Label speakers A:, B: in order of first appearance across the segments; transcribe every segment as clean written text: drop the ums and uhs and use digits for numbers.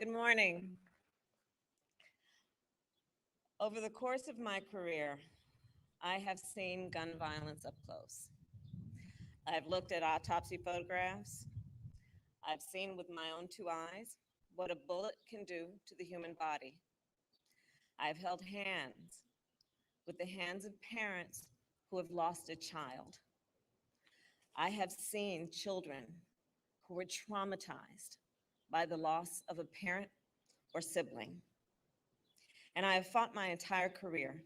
A: Good morning. Over the course of my career, I have seen gun violence up close. I've looked at autopsy photographs. I've seen with my own two eyes what a bullet can do to the human body. I've held hands with the hands of parents who have lost a child. I have seen children who were traumatized by the loss of a parent or sibling. And I have fought my entire career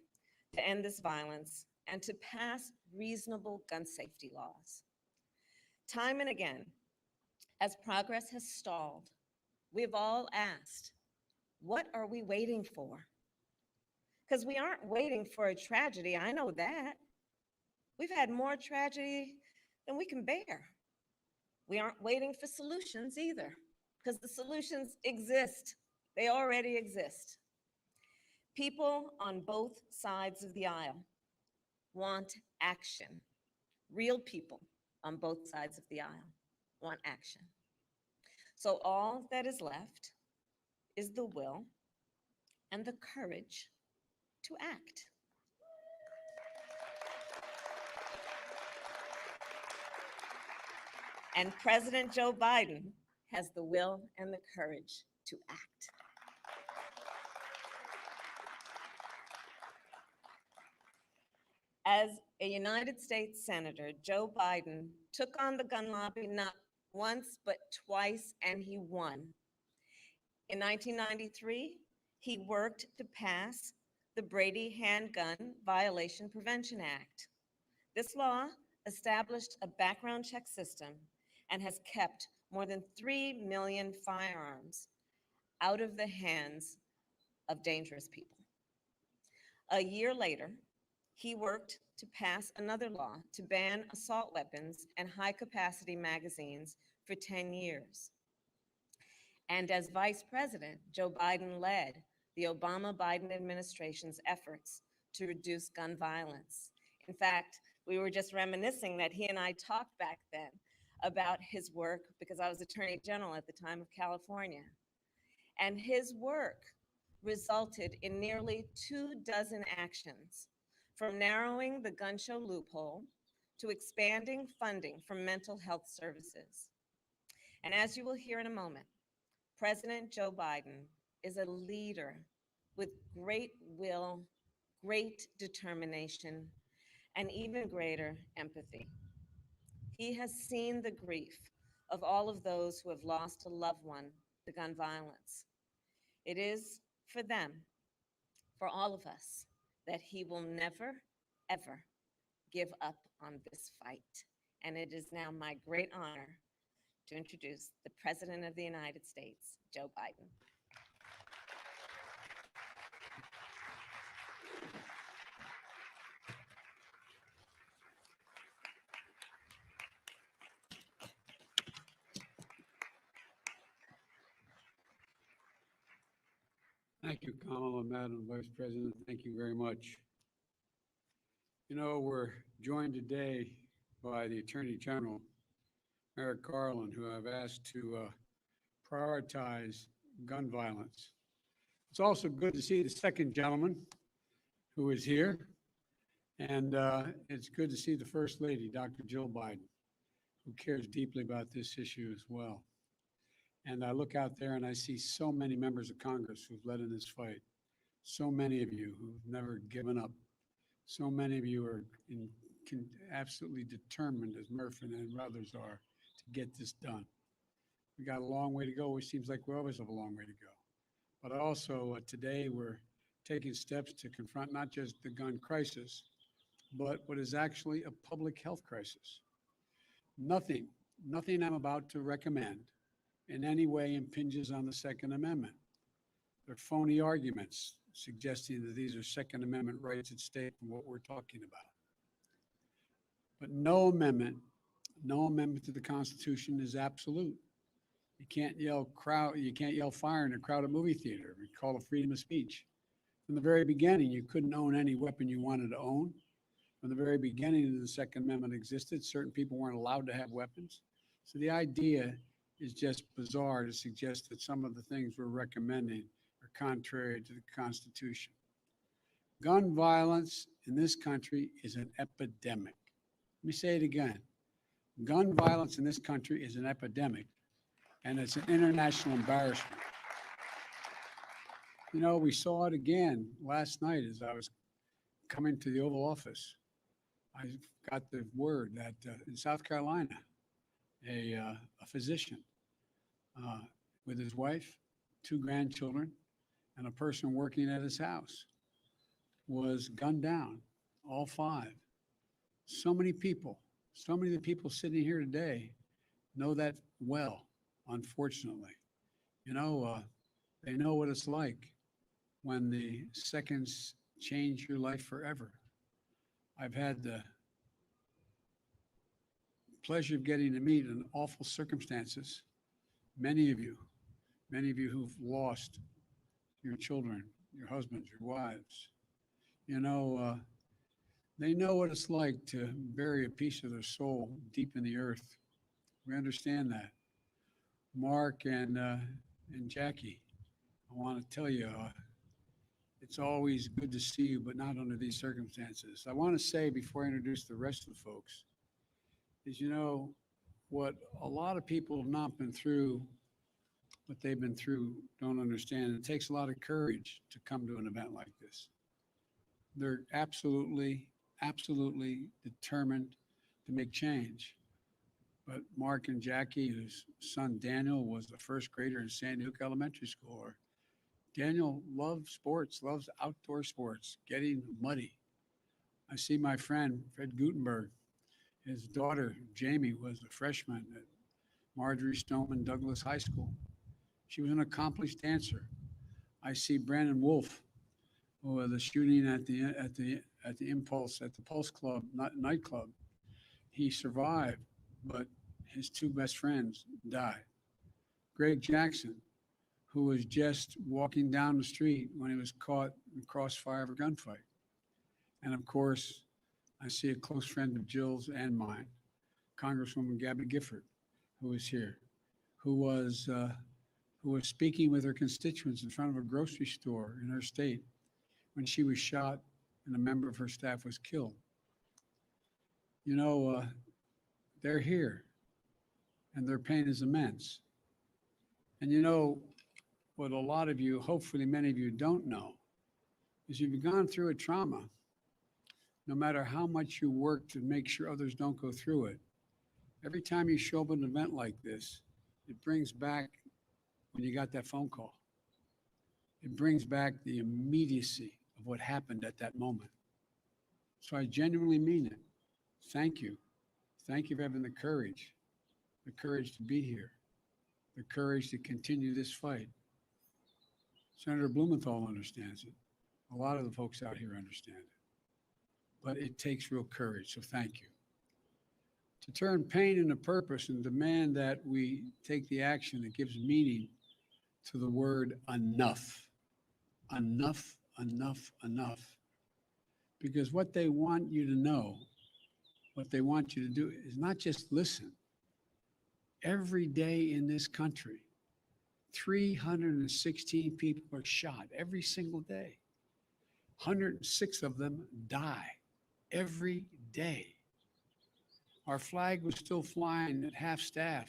A: to end this violence and to pass reasonable gun safety laws. Time and again, as progress has stalled, we've all asked, what are we waiting for? Because we aren't waiting for a tragedy, I know that. We've had more tragedy than we can bear. We aren't waiting for solutions either, because the solutions exist. They already exist. People on both sides of the aisle want action. Real people on both sides of the aisle want action. So all that is left is the will and the courage to act. And President Joe Biden has the will and the courage to act. As a United States Senator, Joe Biden took on the gun lobby not once, but twice, and he won. In 1993, he worked to pass the Brady Handgun Violation Prevention Act. This law established a background check system and has kept more than 3 million firearms out of the hands of dangerous people. A year later, he worked to pass another law to ban assault weapons and high-capacity magazines for 10 years. And as vice president, Joe Biden led the Obama-Biden administration's efforts to reduce gun violence. In fact, we were just reminiscing that he and I talked back then about his work because I was Attorney General at the time of California. And his work resulted in nearly 24 actions, from narrowing the gun show loophole to expanding funding for mental health services. And as you will hear in a moment, President Joe Biden is a leader with great will, great determination, and even greater empathy. He has seen the grief of all of those who have lost a loved one to gun violence. It is for them, for all of us, that he will never, ever give up on this fight. And it is now my great honor to introduce the President of the United States, Joe Biden.
B: Thank you, Kamala, Madam Vice President. Thank you very much. You know, we're joined today by the Attorney General, Merrick Garland, who I've asked to prioritize gun violence. It's also good to see the second gentleman who is here. And it's good to see the First Lady, Dr. Jill Biden, who cares deeply about this issue as well. And I look out there and I see so many members of Congress who've led in this fight. So many of you who've never given up. So many of you are absolutely determined, as Murphy and others are, to get this done. We got a long way to go. It seems like we always have a long way to go. But also today we're taking steps to confront not just the gun crisis, but what is actually a public health crisis. Nothing I'm about to recommend in any way impinges on the Second Amendment. They're phony arguments suggesting that these are Second Amendment rights at stake from what we're talking about. But no amendment to the Constitution is absolute. You can't yell fire in a crowded movie theater. We call it freedom of speech. From the very beginning, you couldn't own any weapon you wanted to own. From the very beginning, the Second Amendment existed. Certain people weren't allowed to have weapons. So the idea is just bizarre to suggest that some of the things we're recommending are contrary to the Constitution. Gun violence in this country is an epidemic. Let me say it again. Gun violence in this country is an epidemic, and it's an international embarrassment. You know, we saw it again last night as I was coming to the Oval Office. I got the word that in South Carolina, a physician with his wife, 2 grandchildren, and a person working at his house was gunned down, all 5. So many people, so many of the people sitting here today know that well, unfortunately. You know, they know what it's like when the seconds change your life forever. I've had the pleasure of getting to meet in awful circumstances many of you who've lost your children, your husbands, your wives. You know, they know what it's like to bury a piece of their soul deep in the earth. We understand that. Mark and Jackie, I want to tell you, it's always good to see you, but not under these circumstances. I want to say before I introduce the rest of the folks, is you know, what a lot of people have not been through, what they've been through, don't understand. It takes a lot of courage to come to an event like this. They're absolutely determined to make change. But Mark and Jackie, whose son Daniel was a first grader in Sandy Hook Elementary School, or Daniel loves sports, loves outdoor sports, getting muddy. I see my friend, Fred Gutenberg. His daughter, Jamie, was a freshman at Marjorie Stoneman Douglas High School. She was an accomplished dancer. I see Brandon Wolf, who was the shooting at the Impulse, at the Pulse Club, nightclub. He survived, but his 2 best friends died. Greg Jackson, who was just walking down the street when he was caught in the crossfire of a gunfight. And of course, I see a close friend of Jill's and mine, Congresswoman Gabby Gifford, who is here, who was speaking with her constituents in front of a grocery store in her state when she was shot and a member of her staff was killed. You know, they're here, and their pain is immense. And you know, what a lot of you, hopefully many of you don't know, is you've gone through a trauma. No matter how much you work to make sure others don't go through it, every time you show up at an event like this, it brings back when you got that phone call. It brings back the immediacy of what happened at that moment. So I genuinely mean it. Thank you. Thank you for having the courage to be here, the courage to continue this fight. Senator Blumenthal understands it. A lot of the folks out here understand it. But it takes real courage, so thank you. To turn pain into purpose and demand that we take the action that gives meaning to the word enough. Enough, enough, enough. Because what they want you to know, what they want you to do is not just listen. Every day in this country, 316 people are shot every single day. 106 of them die every day. Our flag was still flying at half staff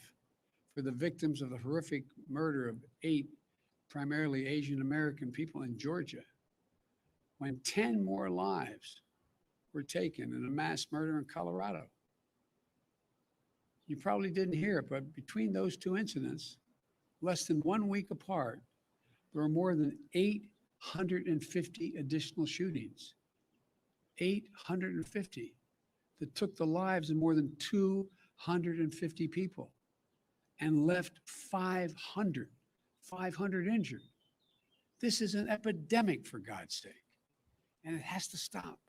B: for the victims of the horrific murder of 8 primarily Asian American people in Georgia, when 10 more lives were taken in a mass murder in Colorado. You probably didn't hear it, but between those 2 incidents, less than 1 week apart, there were more than 850 additional shootings. 850 that took the lives of more than 250 people and left 500 injured. This is an epidemic, for God's sake, and it has to stop.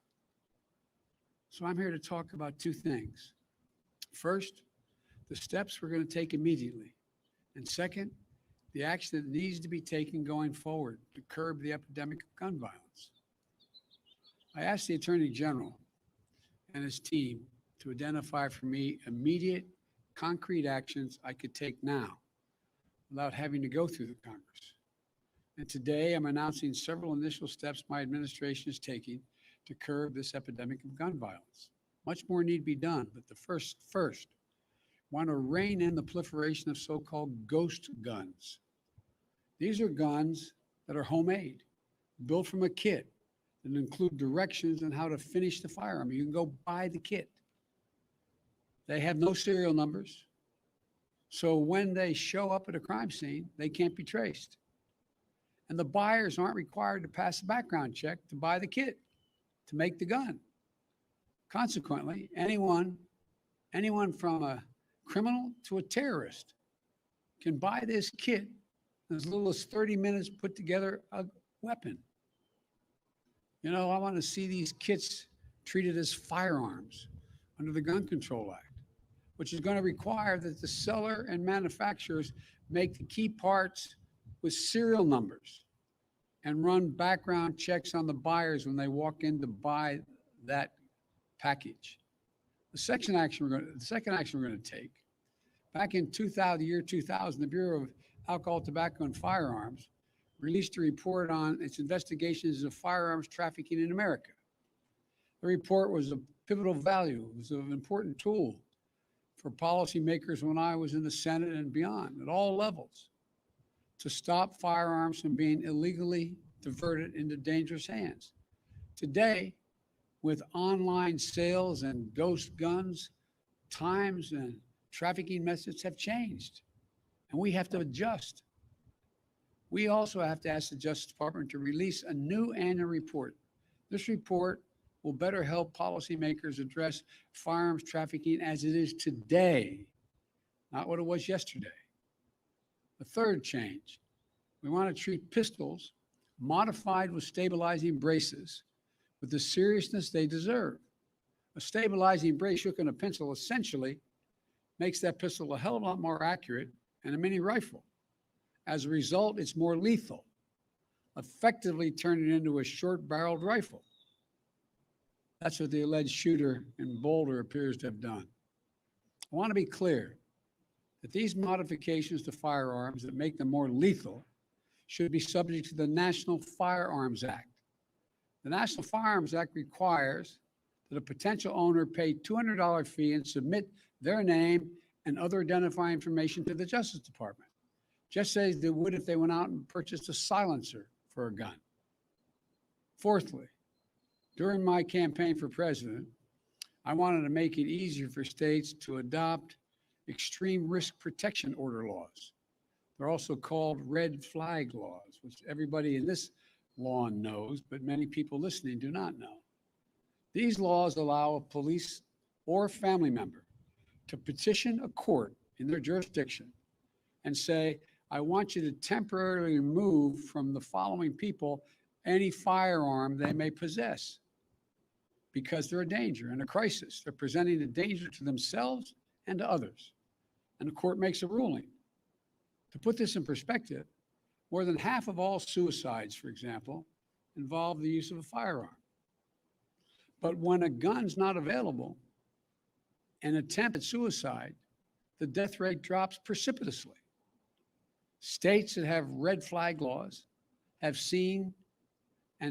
B: So I'm here to talk about 2 things. First, the steps we're going to take immediately. And second, the action that needs to be taken going forward to curb the epidemic of gun violence. I asked the Attorney General and his team to identify for me immediate, concrete actions I could take now without having to go through the Congress. And today I'm announcing several initial steps my administration is taking to curb this epidemic of gun violence. Much more need to be done, but the first, want to rein in the proliferation of so-called ghost guns. These are guns that are homemade, built from a kit, and include directions on how to finish the firearm. You can go buy the kit. They have no serial numbers. So when they show up at a crime scene, they can't be traced. And the buyers aren't required to pass a background check to buy the kit, to make the gun. Consequently, anyone from a criminal to a terrorist can buy this kit in as little as 30 minutes, put together a weapon. You know, I want to see these kits treated as firearms under the Gun Control Act, which is going to require that the seller and manufacturers make the key parts with serial numbers and run background checks on the buyers when they walk in to buy that package. The second action we're going to take, back in the year 2000, the Bureau of Alcohol, Tobacco, and Firearms released a report on its investigations of firearms trafficking in America. The report was a pivotal value. It was an important tool for policymakers when I was in the Senate and beyond, at all levels, to stop firearms from being illegally diverted into dangerous hands. Today, with online sales and ghost guns, times and trafficking methods have changed, and we have to adjust. We also have to ask the Justice Department to release a new annual report. This report will better help policymakers address firearms trafficking as it is today, not what it was yesterday. The third change, we want to treat pistols modified with stabilizing braces with the seriousness they deserve. A stabilizing brace shook in a pencil essentially makes that pistol a hell of a lot more accurate than a mini rifle. As a result, it's more lethal, effectively turning it into a short-barreled rifle. That's what the alleged shooter in Boulder appears to have done. I want to be clear that these modifications to firearms that make them more lethal should be subject to the National Firearms Act. The National Firearms Act requires that a potential owner pay $200 fee and submit their name and other identifying information to the Justice Department, just as they would if they went out and purchased a silencer for a gun. Fourthly, during my campaign for president, I wanted to make it easier for states to adopt extreme risk protection order laws. They're also called red flag laws, which everybody in this lawn knows, but many people listening do not know. These laws allow a police or family member to petition a court in their jurisdiction and say, I want you to temporarily remove from the following people any firearm they may possess because they're a danger and a crisis. They're presenting a danger to themselves and to others. And the court makes a ruling. To put this in perspective, more than half of all suicides, for example, involve the use of a firearm. But when a gun's not available, an attempt at suicide, the death rate drops precipitously. States that have red flag laws have seen a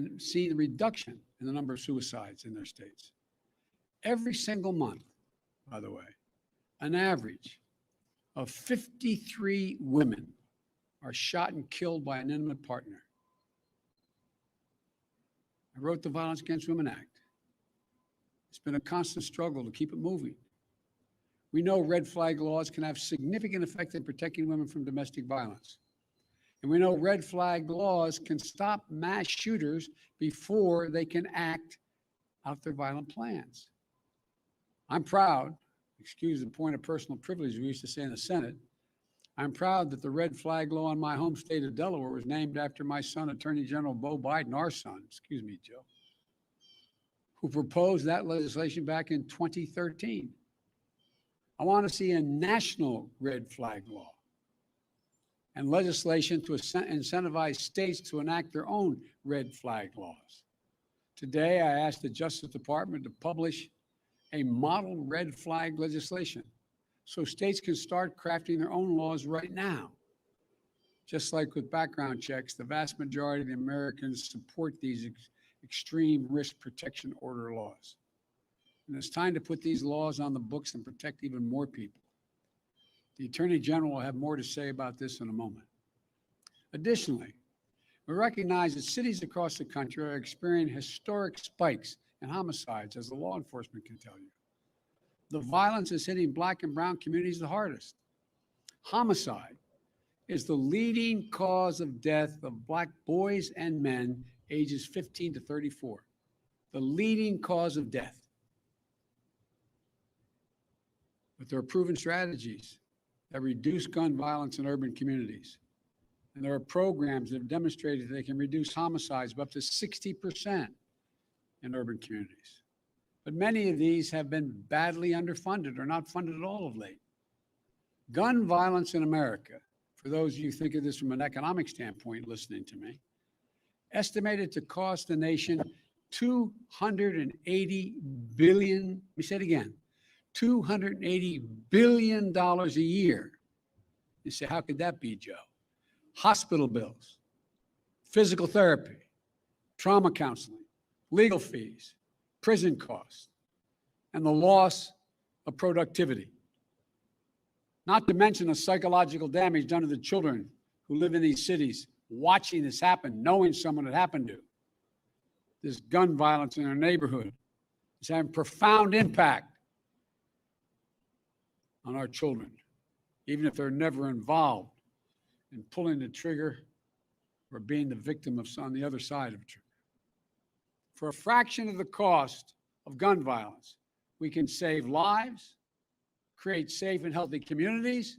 B: reduction in the number of suicides in their states. Every single month, by the way, an average of 53 women are shot and killed by an intimate partner. I wrote the Violence Against Women Act. It's been a constant struggle to keep it moving. We know red flag laws can have significant effect in protecting women from domestic violence. And we know red flag laws can stop mass shooters before they can act out their violent plans. I'm proud, excuse the point of personal privilege we used to say in the Senate, I'm proud that the red flag law in my home state of Delaware was named after my son, Attorney General Bo Biden, our son, excuse me, Joe, who proposed that legislation back in 2013. I want to see a national red flag law and legislation to incentivize states to enact their own red flag laws. Today, I asked the Justice Department to publish a model red flag legislation so states can start crafting their own laws right now. Just like with background checks, the vast majority of the Americans support these extreme risk protection order laws. And it's time to put these laws on the books and protect even more people. The Attorney General will have more to say about this in a moment. Additionally, we recognize that cities across the country are experiencing historic spikes in homicides, as the law enforcement can tell you. The violence is hitting Black and brown communities the hardest. Homicide is the leading cause of death of Black boys and men ages 15 to 34. The leading cause of death. But there are proven strategies that reduce gun violence in urban communities. And there are programs that have demonstrated that they can reduce homicides by up to 60% in urban communities. But many of these have been badly underfunded or not funded at all of late. Gun violence in America, for those of you who think of this from an economic standpoint listening to me, estimated to cost the nation $280 billion, let me say it again, $280 billion a year. You say, how could that be, Joe? Hospital bills, physical therapy, trauma counseling, legal fees, prison costs, and the loss of productivity. Not to mention the psychological damage done to the children who live in these cities, watching this happen, knowing someone it happened to. This gun violence in their neighborhood is having profound impact on our children, even if they're never involved in pulling the trigger or being the victim of on the other side of the trigger. For a fraction of the cost of gun violence, we can save lives, create safe and healthy communities,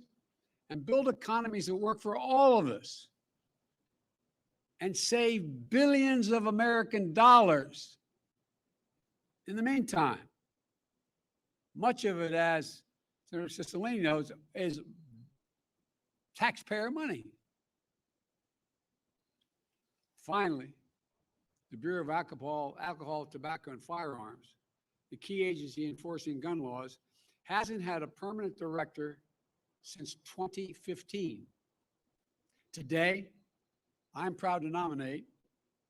B: and build economies that work for all of us, and save billions of American dollars. In the meantime, much of it, as Senator Cicilline knows, is taxpayer money. Finally, the Bureau of Alcohol, Tobacco, and Firearms, the key agency enforcing gun laws, hasn't had a permanent director since 2015. Today, I'm proud to nominate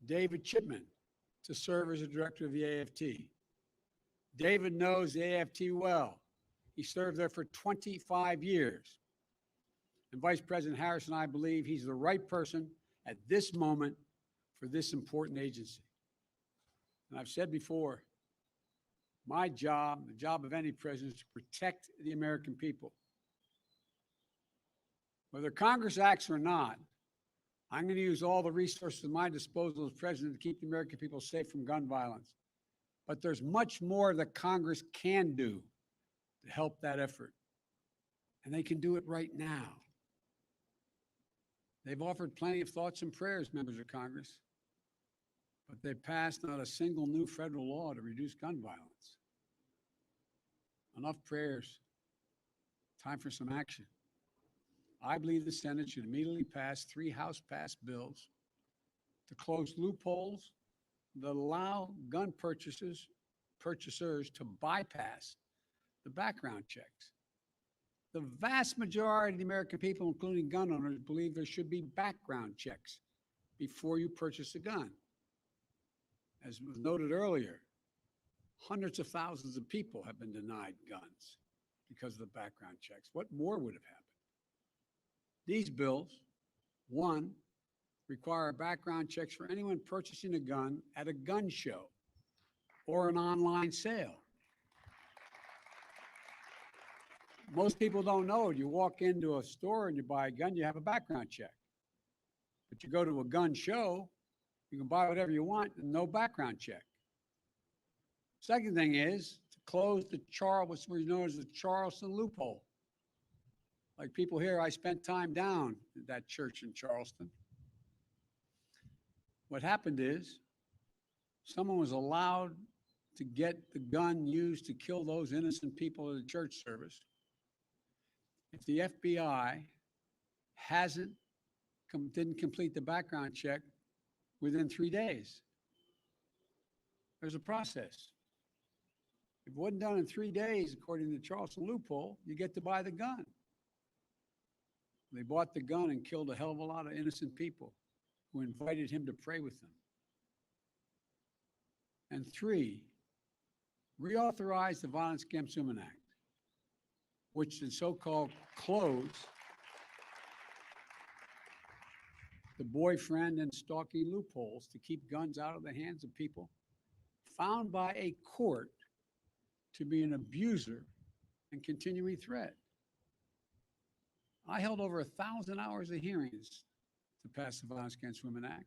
B: David Chipman to serve as the director of the AFT. David knows the AFT well. He served there for 25 years. And Vice President Harris and I believe he's the right person at this moment for this important agency. And I've said before, my job, the job of any president, is to protect the American people. Whether Congress acts or not, I'm going to use all the resources at my disposal as president to keep the American people safe from gun violence. But there's much more that Congress can do to help that effort. And they can do it right now. They've offered plenty of thoughts and prayers, members of Congress, but they've passed not a single new federal law to reduce gun violence. Enough prayers. Time for some action. I believe the Senate should immediately pass 3 House-passed bills to close loopholes that allow gun purchasers to bypass the background checks. The vast majority of the American people, including gun owners, believe there should be background checks before you purchase a gun. As was noted earlier, hundreds of thousands of people have been denied guns because of the background checks. What more would have happened? These bills, one, require background checks for anyone purchasing a gun at a gun show or an online sale. Most people don't know. You walk into a store and you buy a gun, you have a background check. But you go to a gun show, you can buy whatever you want and no background check. Second thing is to close what's known as the Charleston loophole. Like people here, I spent time down at that church in Charleston. What happened is someone was allowed to get the gun used to kill those innocent people at a church service. If the FBI didn't complete the background check within 3 days, there's a process. If it wasn't done in 3 days, according to the Charleston loophole, you get to buy the gun. They bought the gun and killed a hell of a lot of innocent people who invited him to pray with them. And three, reauthorize the Violence Against Women Act, which is so-called close the boyfriend and stalking loopholes to keep guns out of the hands of people found by a court to be an abuser and continuing threat. I held over 1,000 hours of hearings to pass the Violence Against Women Act.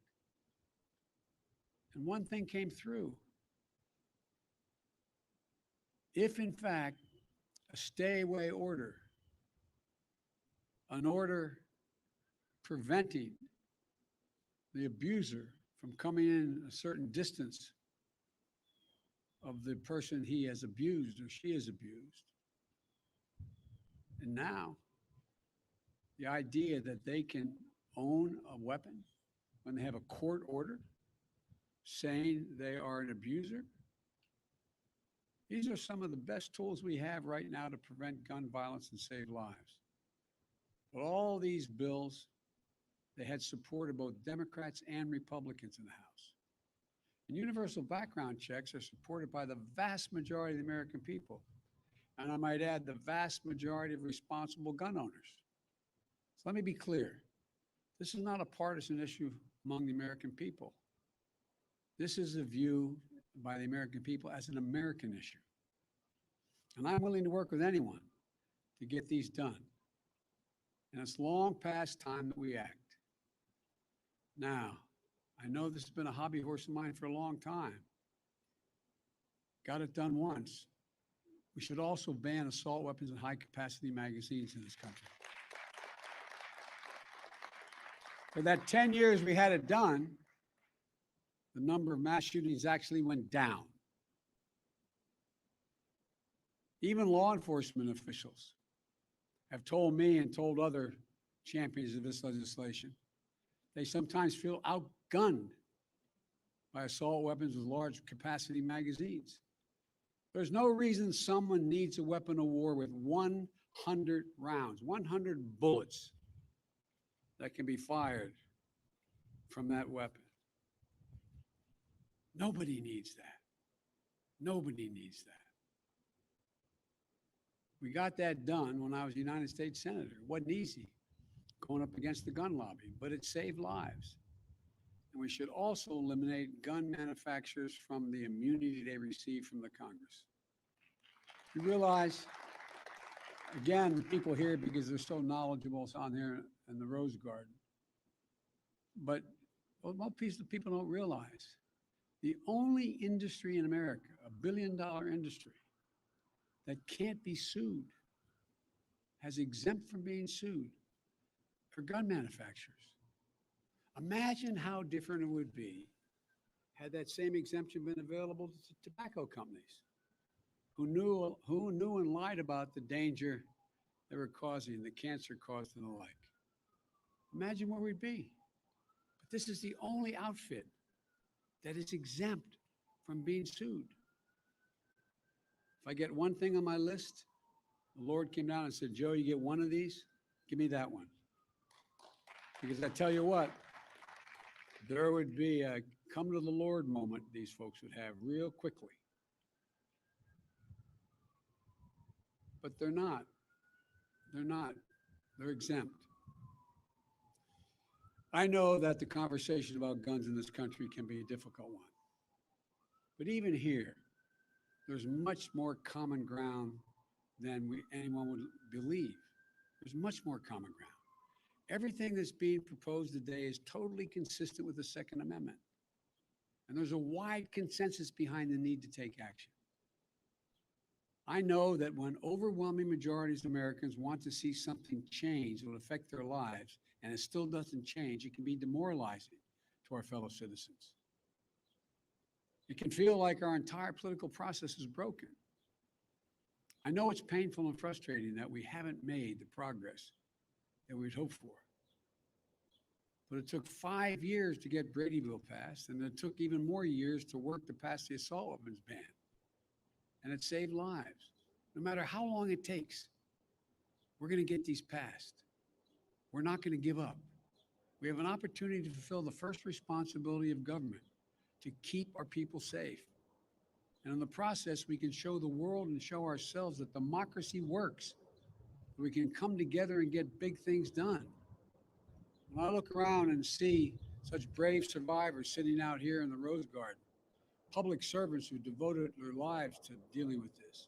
B: And one thing came through. If, in fact, a stay-away order, an order preventing the abuser from coming in a certain distance of the person he has abused or she has abused, and now the idea that they can own a weapon when they have a court order saying they are an abuser. These are some of the best tools we have right now to prevent gun violence and save lives. But all these bills, they had support of both Democrats and Republicans in the House. And universal background checks are supported by the vast majority of the American people. And I might add, the vast majority of responsible gun owners. So let me be clear. This is not a partisan issue among the American people. This is a view by the American people as an American issue. And I'm willing to work with anyone to get these done. And it's long past time that we act. Now, I know this has been a hobby horse of mine for a long time. Got it done once. We should also ban assault weapons and high-capacity magazines in this country. For that 10 years we had it done, the number of mass shootings actually went down. Even law enforcement officials have told me and told other champions of this legislation, they sometimes feel outgunned by assault weapons with large capacity magazines. There's no reason someone needs a weapon of war with 100 rounds, 100 bullets that can be fired from that weapon. Nobody needs that. Nobody needs that. We got that done when I was a United States Senator. It wasn't easy going up against the gun lobby, but it saved lives. And we should also eliminate gun manufacturers from the immunity they receive from the Congress. You realize, again, the people here, because they're so knowledgeable on here in the Rose Garden, but what most people don't realize, the only industry in America, $1 billion industry, that can't be sued, has exempt from being sued, for gun manufacturers. Imagine how different it would be had that same exemption been available to tobacco companies who knew and lied about the danger they were causing, the cancer caused and the like. Imagine where we'd be. But this is the only outfit that is exempt from being sued. If I get one thing on my list, the Lord came down and said, Joe, you get one of these, give me that one. Because I tell you what, there would be a come to the Lord moment these folks would have real quickly. But they're not. They're not. They're exempt. I know that the conversation about guns in this country can be a difficult one. But even here, there's much more common ground than anyone would believe. There's much more common ground. Everything that's being proposed today is totally consistent with the Second Amendment. And there's a wide consensus behind the need to take action. I know that when overwhelming majorities of Americans want to see something change that will affect their lives, and it still doesn't change, it can be demoralizing to our fellow citizens. It can feel like our entire political process is broken. I know it's painful and frustrating that we haven't made the progress that we'd hoped for. But it took 5 years to get Brady Bill passed, and it took even more years to work to pass the assault weapons ban. And it saved lives. No matter how long it takes, we're going to get these passed. We're not going to give up. We have an opportunity to fulfill the first responsibility of government, to keep our people safe. And in the process, we can show the world and show ourselves that democracy works. We can come together and get big things done. When I look around and see such brave survivors sitting out here in the Rose Garden, public servants who devoted their lives to dealing with this,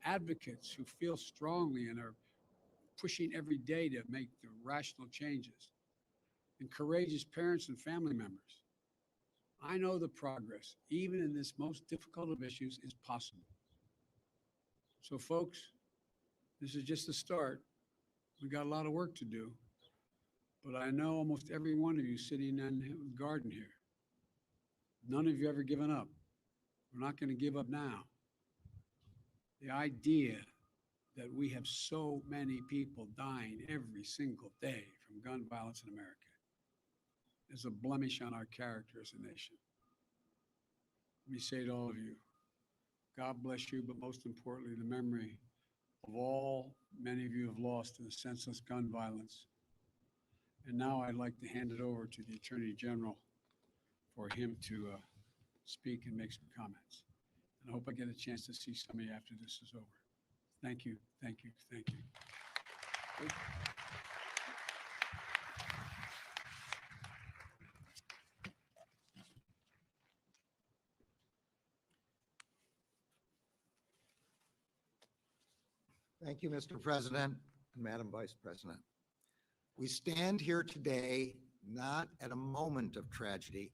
B: advocates who feel strongly and are pushing every day to make the rational changes, and courageous parents and family members, I know the progress, even in this most difficult of issues, is possible. So folks, this is just the start. We got a lot of work to do, but I know almost every one of you sitting in the garden here, none of you ever given up. We're not going to give up now. The idea that we have so many people dying every single day from gun violence in America is a blemish on our character as a nation. Let me say to all of you, God bless you, but most importantly, the memory of all many of you have lost to the senseless gun violence. And now I'd like to hand it over to the Attorney General for him to speak and make some comments. And I hope I get a chance to see some of you after this is over. Thank you, thank you, thank you.
C: Thank you, Mr. President and Madam Vice President. We stand here today not at a moment of tragedy,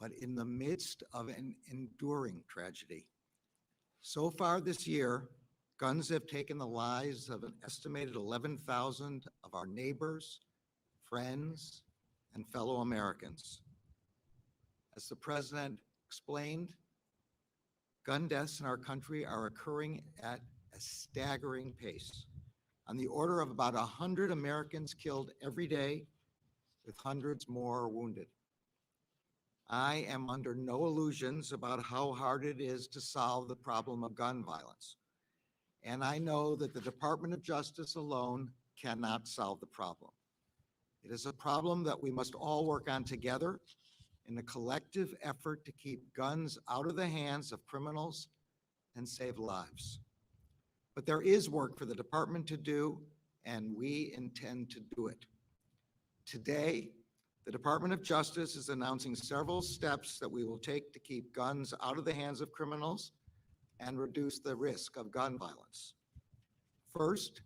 C: but in the midst of an enduring tragedy. So far this year, guns have taken the lives of an estimated 11,000 of our neighbors, friends, and fellow Americans. As the President explained, gun deaths in our country are occurring at a staggering pace, on the order of about 100 Americans killed every day, with hundreds more wounded. I am under no illusions about how hard it is to solve the problem of gun violence. And I know that the Department of Justice alone cannot solve the problem. It is a problem that we must all work on together in a collective effort to keep guns out of the hands of criminals and save lives. But there is work for the department to do, and we intend to do it. Today, the Department of Justice is announcing several steps that we will take to keep guns out of the hands of criminals and reduce the risk of gun violence. First,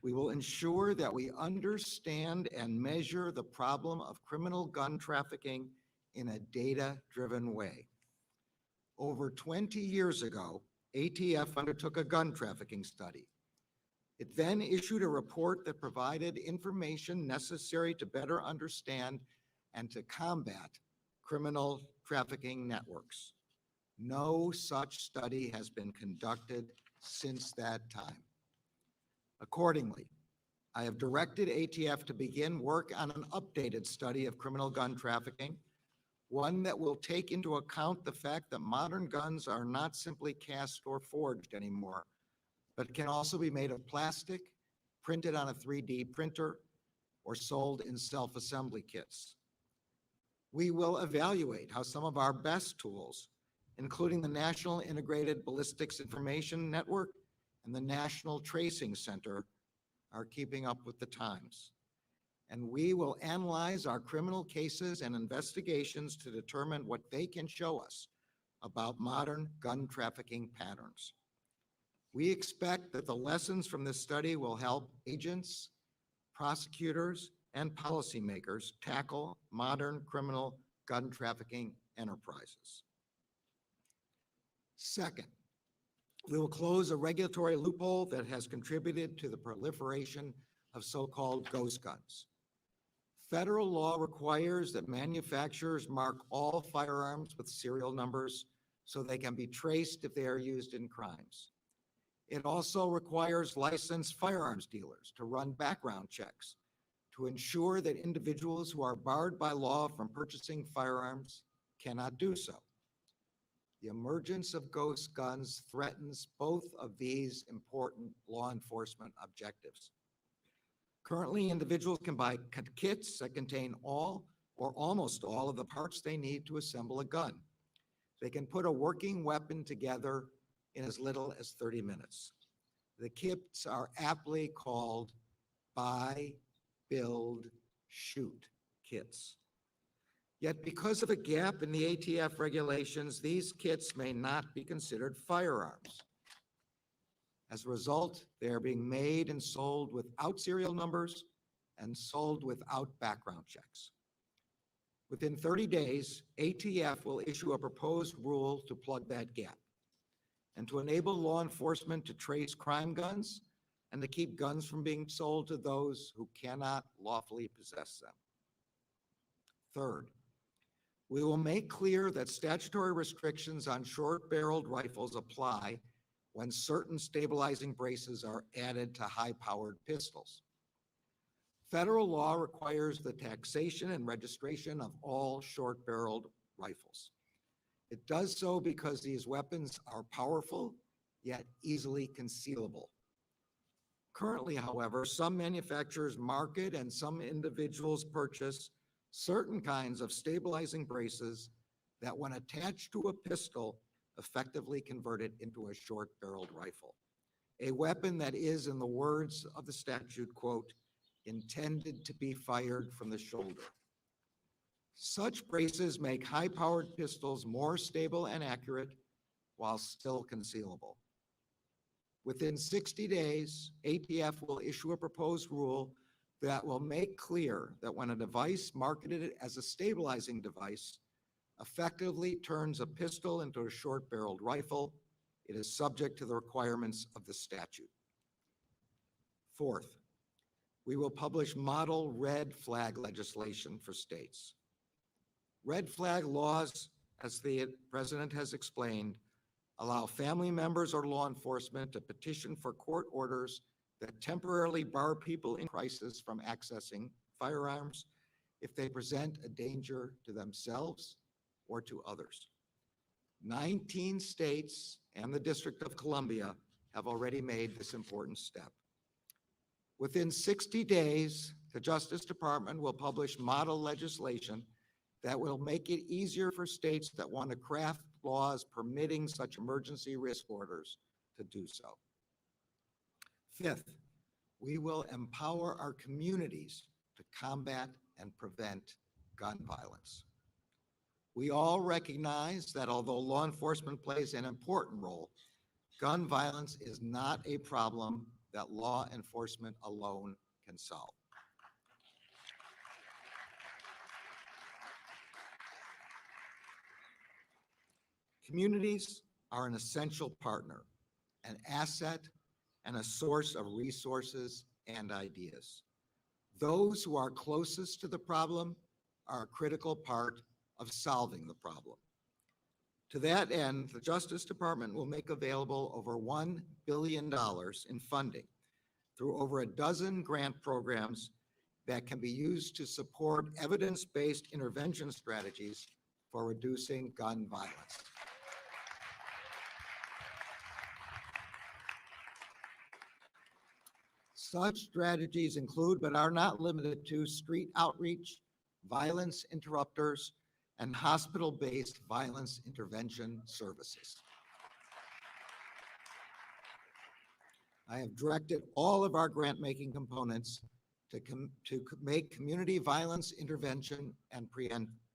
C: we will ensure that we understand and measure the problem of criminal gun trafficking in a data-driven way. Over 20 years ago, ATF undertook a gun trafficking study. It then issued a report that provided information necessary to better understand and to combat criminal trafficking networks. No such study has been conducted since that time. Accordingly, I have directed ATF to begin work on an updated study of criminal gun trafficking, one that will take into account the fact that modern guns are not simply cast or forged anymore, but can also be made of plastic, printed on a 3D printer, or sold in self-assembly kits. We will evaluate how some of our best tools, including the National Integrated Ballistics Information Network and the National Tracing Center, are keeping up with the times. And we will analyze our criminal cases and investigations to determine what they can show us about modern gun trafficking patterns. We expect that the lessons from this study will help agents, prosecutors, and policymakers tackle modern criminal gun trafficking enterprises. Second, we will close a regulatory loophole that has contributed to the proliferation of so-called ghost guns. Federal law requires that manufacturers mark all firearms with serial numbers so they can be traced if they are used in crimes. It also requires licensed firearms dealers to run background checks to ensure that individuals who are barred by law from purchasing firearms cannot do so. The emergence of ghost guns threatens both of these important law enforcement objectives. Currently, individuals can buy kits that contain all or almost all of the parts they need to assemble a gun. They can put a working weapon together in as little as 30 minutes. The kits are aptly called buy, build, shoot kits. Yet because of a gap in the ATF regulations, these kits may not be considered firearms. As a result, they are being made and sold without serial numbers and sold without background checks. Within 30 days, ATF will issue a proposed rule to plug that gap and to enable law enforcement to trace crime guns and to keep guns from being sold to those who cannot lawfully possess them. Third, we will make clear that statutory restrictions on short-barreled rifles apply when certain stabilizing braces are added to high-powered pistols. Federal law requires the taxation and registration of all short-barreled rifles. It does so because these weapons are powerful, yet easily concealable. Currently, however, some manufacturers market and some individuals purchase certain kinds of stabilizing braces that, when attached to a pistol, effectively convert it into a short-barreled rifle, a weapon that is, in the words of the statute, quote, intended to be fired from the shoulder. Such braces make high-powered pistols more stable and accurate while still concealable. Within 60 days, ATF will issue a proposed rule that will make clear that when a device marketed as a stabilizing device effectively turns a pistol into a short-barreled rifle, it is subject to the requirements of the statute. Fourth, we will publish model red flag legislation for states. Red flag laws, as the President has explained, allow family members or law enforcement to petition for court orders that temporarily bar people in crisis from accessing firearms if they present a danger to themselves or to others. 19 states and the District of Columbia have already made this important step. Within 60 days, the Justice Department will publish model legislation that will make it easier for states that want to craft laws permitting such emergency risk orders to do so. Fifth, we will empower our communities to combat and prevent gun violence. We all recognize that although law enforcement plays an important role, gun violence is not a problem that law enforcement alone can solve. Communities are an essential partner, an asset, and a source of resources and ideas. Those who are closest to the problem are a critical part of solving the problem. To that end, the Justice Department will make available over $1 billion in funding through over a dozen grant programs that can be used to support evidence-based intervention strategies for reducing gun violence. Such strategies include, but are not limited to, street outreach, violence interrupters, and hospital-based violence intervention services. I have directed all of our grant-making components to make community violence intervention and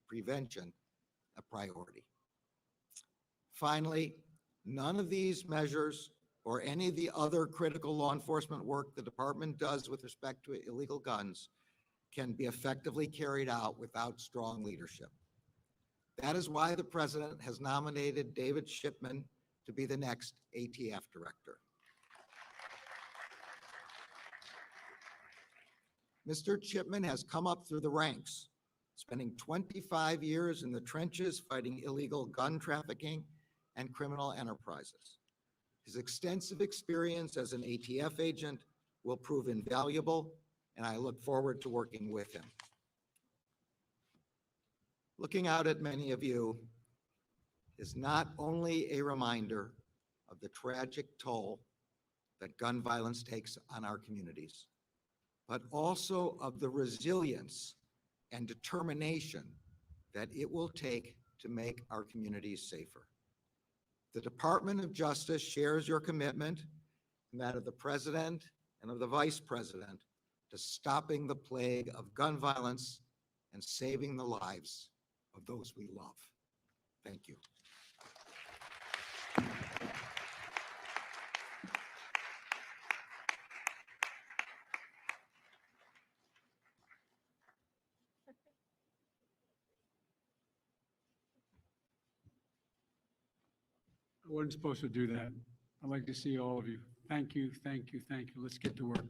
C: prevention a priority. Finally, none of these measures or any of the other critical law enforcement work the department does with respect to illegal guns can be effectively carried out without strong leadership. That is why the President has nominated David Shipman to be the next ATF director. Mr. Shipman has come up through the ranks, spending 25 years in the trenches fighting illegal gun trafficking and criminal enterprises. His extensive experience as an ATF agent will prove invaluable, and I look forward to working with him. Looking out at many of you is not only a reminder of the tragic toll that gun violence takes on our communities, but also of the resilience and determination that it will take to make our communities safer. The Department of Justice shares your commitment and that of the President and of the Vice President to stopping the plague of gun violence and saving the lives of those we love. Thank you.
B: I wasn't supposed to do that. I'd like to see all of you. Thank you, thank you, thank you. Let's get to work.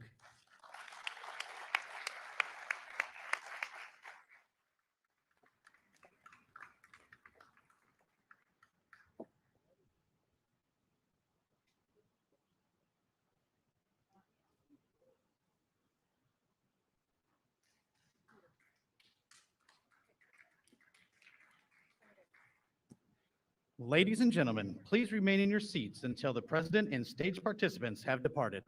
D: Ladies and gentlemen, please remain in your seats until the president and stage participants have departed.